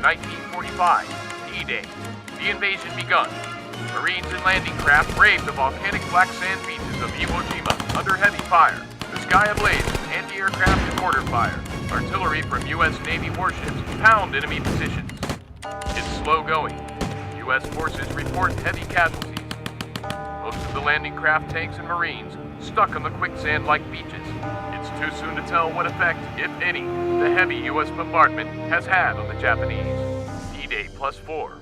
1945, D-Day. The invasion begun. Marines and landing craft braved the volcanic black sand beaches of Iwo Jima under heavy fire. The sky ablaze with anti-aircraft and mortar fire. Artillery from U.S. Navy warships pound enemy positions. It's slow going. U.S. forces report heavy casualties. Most of the landing craft, tanks, and Marines stuck on the quicksand-like beaches. It's too soon to tell what effect, if any, the heavy U.S. bombardment has had on the Japanese. D-Day +4.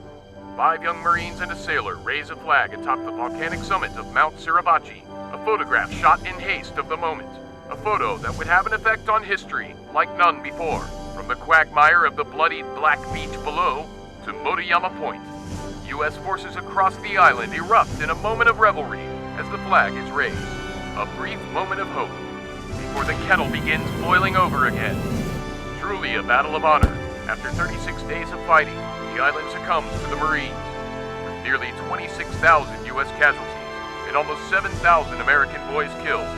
5 young Marines and a sailor raise a flag atop the volcanic summit of Mount Suribachi. A photograph shot in haste of the moment. A photo that would have an effect on history like none before. From the quagmire of the bloodied black beach below to Motoyama Point, U.S. forces across the island erupt in a moment of revelry as the flag is raised. A brief moment of hope before the kettle begins boiling over again. Truly a battle of honor. After 36 days of fighting, the island succumbs to the Marines, with nearly 26,000 U.S. casualties and almost 7,000 American boys killed.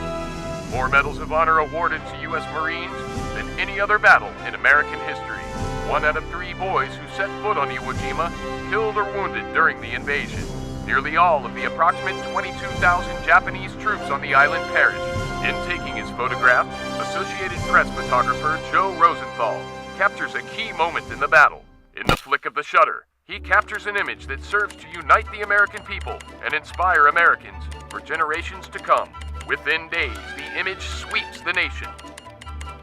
More medals of honor awarded to U.S. Marines than any other battle in American history. 1 out of 3 boys who set foot on Iwo Jima killed or wounded during the invasion. Nearly all of the approximate 22,000 Japanese troops on the island perished. In taking his photograph, Associated Press photographer Joe Rosenthal captures a key moment in the battle. In the flick of the shutter, he captures an image that serves to unite the American people and inspire Americans for generations to come. Within days, the image sweeps the nation.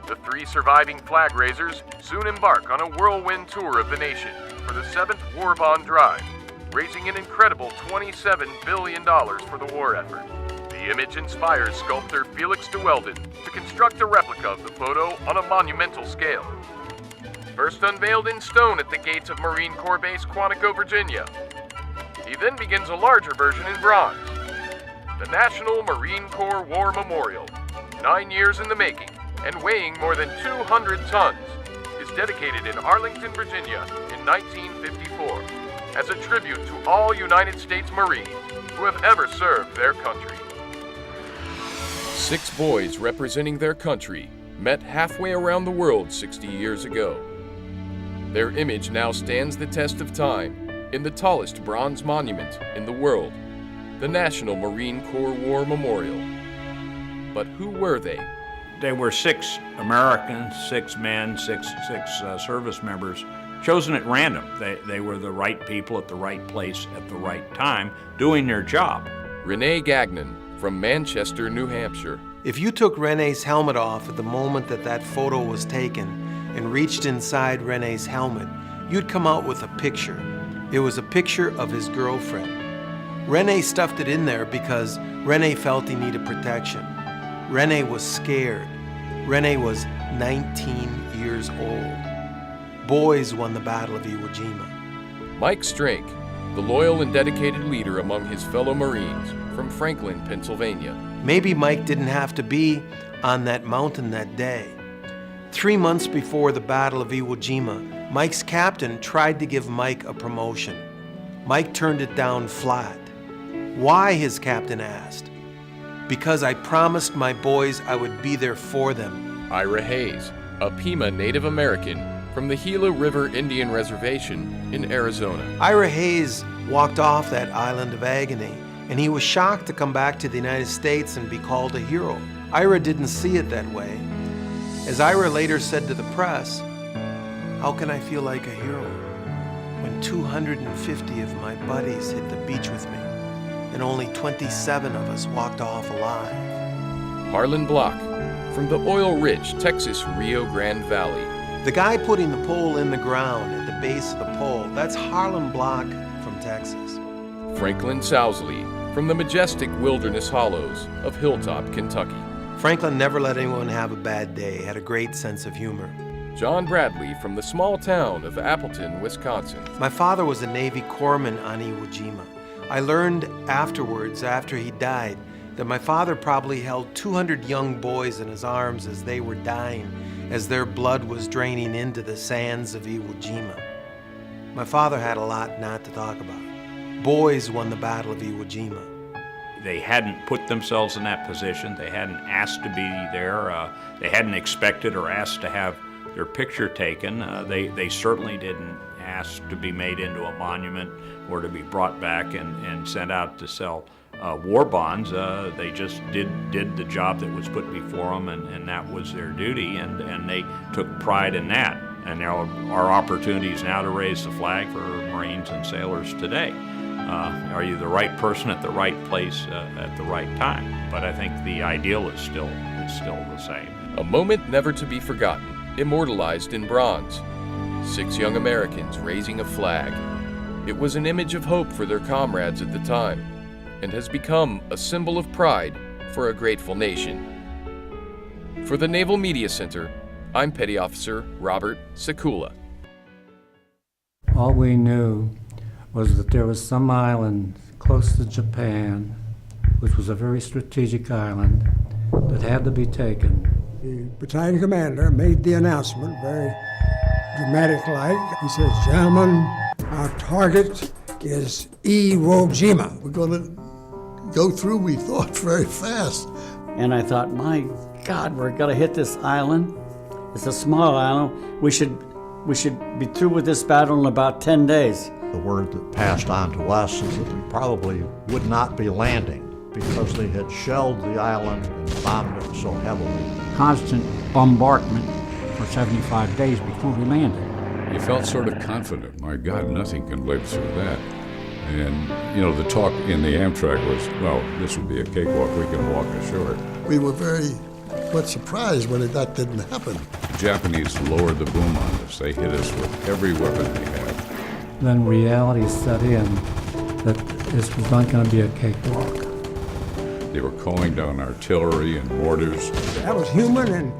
The 3 surviving flag raisers soon embark on a whirlwind tour of the nation for the 7th War Bond Drive, raising an incredible $27 billion for the war effort. The image inspires sculptor Felix de Weldon to construct a replica of the photo on a monumental scale. First unveiled in stone at the gates of Marine Corps Base Quantico, Virginia. He then begins a larger version in bronze. The National Marine Corps War Memorial, 9 years in the making and weighing more than 200 tons, is dedicated in Arlington, Virginia in 1954 as a tribute to all United States Marines who have ever served their country. 6 boys representing their country met halfway around the world 60 years ago. Their image now stands the test of time in the tallest bronze monument in the world, the National Marine Corps War Memorial. But who were they? They were 6 Americans, 6 men, six service members, chosen at random. They were the right people at the right place at the right time, doing their job. Renee Gagnon from Manchester, New Hampshire. If you took Renee's helmet off at the moment that photo was taken and reached inside Renee's helmet, you'd come out with a picture. It was a picture of his girlfriend. Renee stuffed it in there because Renee felt he needed protection. Renee was scared. Renee was 19 years old. Boys won the Battle of Iwo Jima. Mike Strank, the loyal and dedicated leader among his fellow Marines from Franklin, Pennsylvania. Maybe Mike didn't have to be on that mountain that day. 3 months before the Battle of Iwo Jima, Mike's captain tried to give Mike a promotion. Mike turned it down flat. Why, his captain asked. Because I promised my boys I would be there for them. Ira Hayes, a Pima Native American from the Gila River Indian Reservation in Arizona. Ira Hayes walked off that island of agony, and he was shocked to come back to the United States and be called a hero. Ira didn't see it that way. As Ira later said to the press, "How can I feel like a hero when 250 of my buddies hit the beach with me and only 27 of us walked off alive?" Harlan Block from the oil-rich Texas Rio Grande Valley. The guy putting the pole in the ground at the base of the pole, that's Harlan Block from Texas. Franklin Sousley from the majestic wilderness hollows of Hilltop, Kentucky. Franklin never let anyone have a bad day, had a great sense of humor. John Bradley from the small town of Appleton, Wisconsin. My father was a Navy corpsman on Iwo Jima. I learned afterwards, after he died, that my father probably held 200 young boys in his arms as they were dying, as their blood was draining into the sands of Iwo Jima. My father had a lot not to talk about. Boys won the Battle of Iwo Jima. They hadn't put themselves in that position. They hadn't asked to be there. They hadn't expected or asked to have their picture taken. They certainly didn't ask asked to be made into a monument or to be brought back and sent out to sell war bonds. They just did the job that was put before them, and that was their duty, and they took pride in that. And there are opportunities now to raise the flag for Marines and sailors today. Are you the right person at the right place at the right time? But I think the ideal is still the same. A moment never to be forgotten, immortalized in bronze. 6 young Americans raising a flag. It was an image of hope for their comrades at the time, and has become a symbol of pride for a grateful nation. For the Naval Media Center, I'm Petty Officer Robert Sekula. All we knew was that there was some island close to Japan, which was a very strategic island, that had to be taken. The battalion commander made the announcement very dramatic-like. He says, "Gentlemen, our target is Iwo Jima." We're going to go through, we thought, very fast. And I thought, my God, we're going to hit this island. It's a small island. We should be through with this battle in about 10 days. The word that passed on to us is that we probably would not be landing because they had shelled the island and bombed it so heavily. Constant bombardment for 75 days before we landed. You felt sort of confident. My God, nothing can live through that. And, the talk in the Amtrak was, well, this would be a cakewalk. We can walk ashore. We were very much surprised when that didn't happen. The Japanese lowered the boom on us. They hit us with every weapon they had. Then reality set in that this was not going to be a cakewalk. They were calling down artillery and mortars. That was human and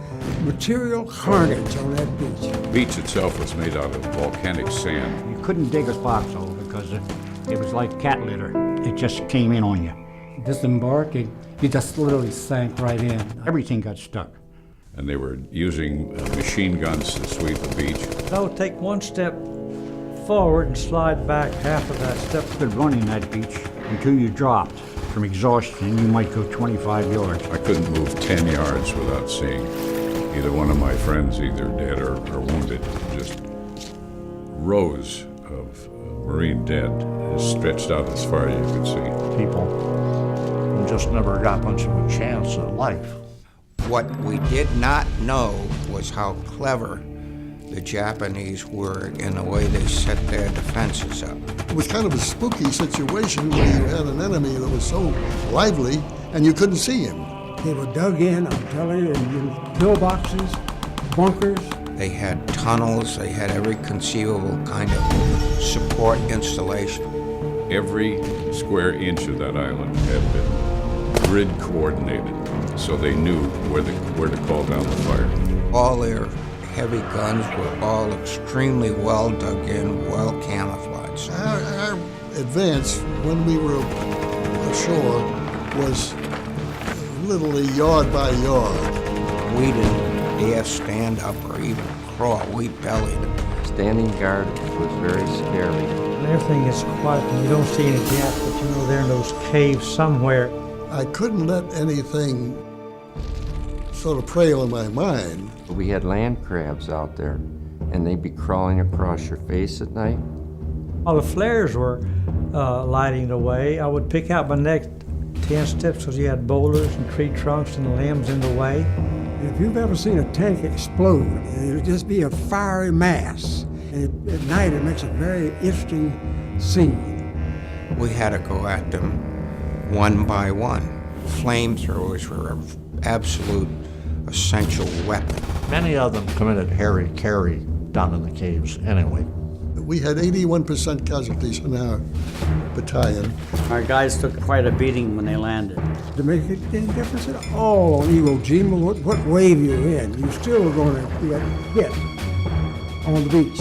material carnage on that beach. The beach itself was made out of volcanic sand. You couldn't dig a foxhole because it was like cat litter. It just came in on you. Disembarking, you just literally sank right in. Everything got stuck. And they were using machine guns to sweep the beach. So take one step forward and slide back half of that step. You could run in that beach until you dropped. From exhaustion, you might go 25 yards. I couldn't move 10 yards without seeing either one of my friends either dead or wounded. Just rows of Marine dead stretched out as far as you could see. People who just never got much of a chance at life. What we did not know was how clever the Japanese were in the way they set their defenses up. It was kind of a spooky situation where you had an enemy that was so lively and you couldn't see him. They were dug in, I'm telling you, in pillboxes, bunkers. They had tunnels, they had every conceivable kind of support installation. Every square inch of that island had been grid coordinated, so they knew where to call down the fire. All their heavy guns were all extremely well dug in, well camouflaged. Our advance, when we were ashore, was literally yard by yard. We didn't dare stand up or even crawl. We bellied. Standing guard was very scary. And everything is quiet and you don't see any gaps, but they're in those caves somewhere. I couldn't let anything sort of prey on my mind. We had land crabs out there, and they'd be crawling across your face at night. While the flares were lighting the way, I would pick out my next 10 steps because you had boulders and tree trunks and limbs in the way. If you've ever seen a tank explode, it'll just be a fiery mass. And at night, it makes a very interesting scene. We had to go at them one by one. Flamethrowers were an absolute essential weapon. Many of them committed hara-kiri down in the caves anyway. We had 81% casualties in our battalion. Our guys took quite a beating when they landed. To make any difference at all on Iwo Jima, what wave you're in, you still are going to get hit on the beach.